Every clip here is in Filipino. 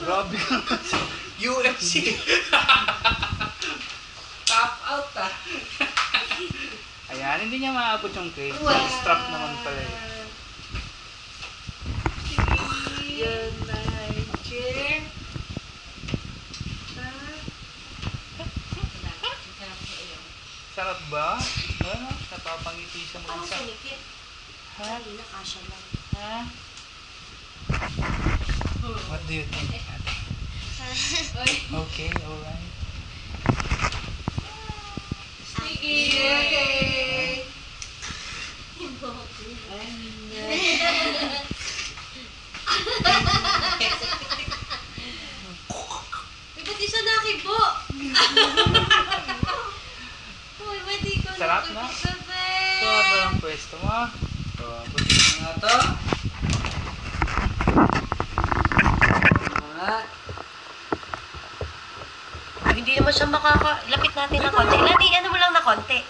Grabe ka naman sa UFC. Tap out ah. Ayan, hindi niya maabot yung cake. Wow. Strap naman pala eh. Yan na, check. Sarap ba? Ano? Napapangiti sa mga isa. Ha? Ha? What do you think, ate? Okay, alright. Yay! Ba't di siya nakibo? Uy, ba't di ko sarap na? Ito ba ang pwesto mo? Ito, buti mo nga ito. Hindi naman siya lapit natin na konti. Lati, ano mo lang na konti.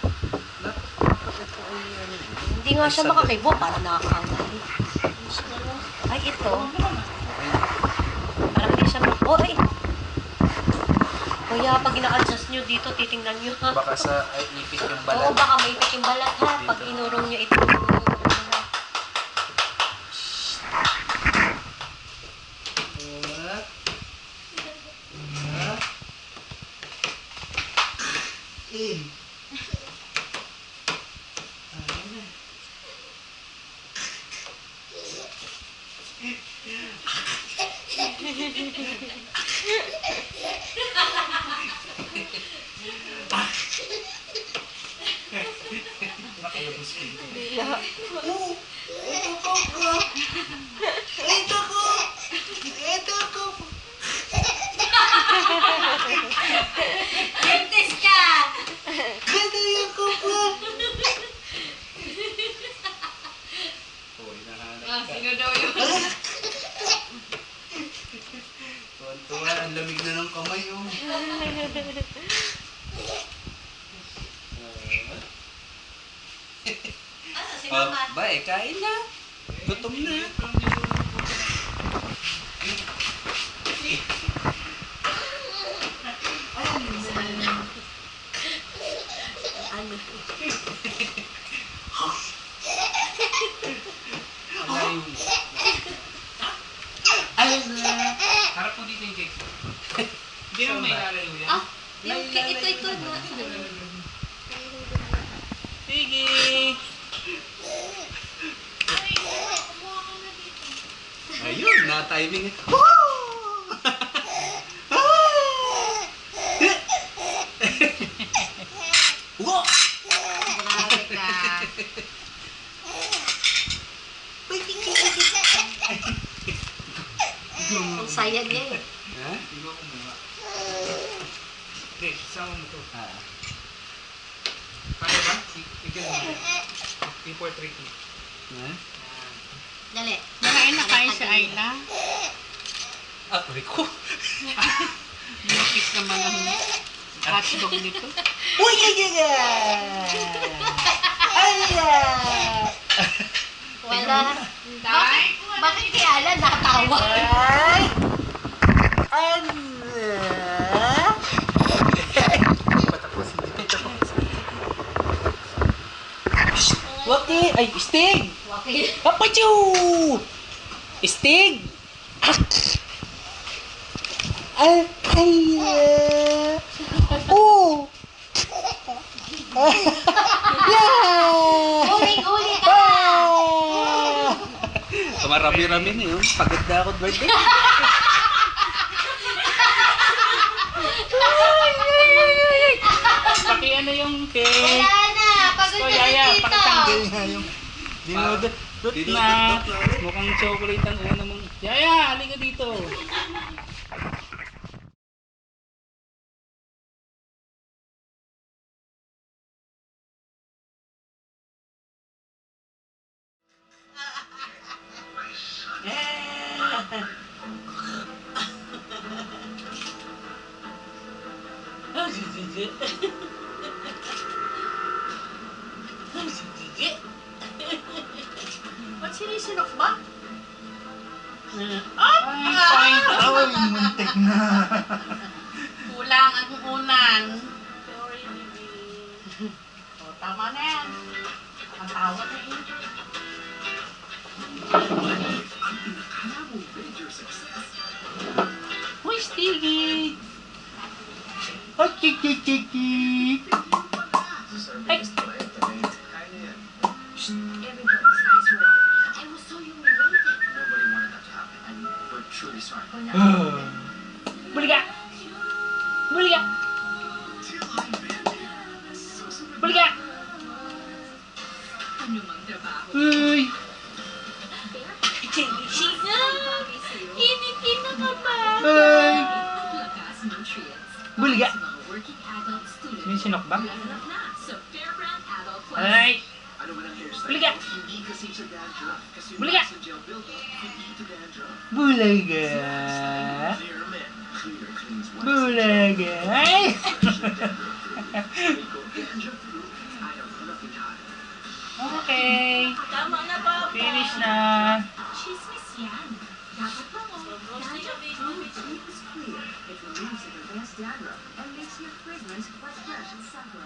Hindi nga siya makakibo. Para nakakangay. Ay, ito. Parang hindi siya oh, ay. Kuya, pag ina-adjust nyo dito, titingnan nyo ha. Baka sa ipit yung balat. Oo, baka maipit yung balat ha. Pag inurong nyo ito. Gentis ka! Ganda yung kupo! Sino daw yun? Tuwan-tuwa, ang lamig na ng kamay yung. Si Mama. Ba eh, kain na. Gutom na. Ano? Harap mo dito yung cake. Hindi naman may lalayo yan. Ah, yung ito na. Sige! Ayun, na-timing. Wow! Grabe ka. Ang saya niya eh. Ha? Hindi ko kumuha. Okay, sama mo ito. Kaya ba? Ikaw mo. P4 tricky. Ha? Dali. Nakain na kayo si Ayla. Ah, Rico. Binakis naman ang hotdog nito. Uy, Wala. Bakit kaya Alan natawa? Waki! Ay, Stig! Bakit? Papachu! Stig! Ay! Oh! Yeah! Uling-uli ka! Marami-rami na yun. Pagod na ako birthday. Paki ano yung cake? Wala na! Pagod na si Yaya, Tito! pakitanggal nga yung dinudot na. Mukhang chocolate ang una mong. Yaya, halika dito. Ba't sinisinok ba? Fine Ay, muntik na. Kulang ang unan. O, tama na yan. Nakatawa na eh. Uy, Stiggy! Oh, chiki. Ay! Buli ka! Buli ka! Buli ka! Uy! Kinikita ka ba? Uy! Buli ka! May sinok ba? Ay! Buli ka! Buli ka! Bulaga! Bulaga! Ay! Okay. Tama na ba? Finish na. Chismis yan. Dapat ba mo? It removes the advanced dandruff and makes your fragrance quite fresh and supple.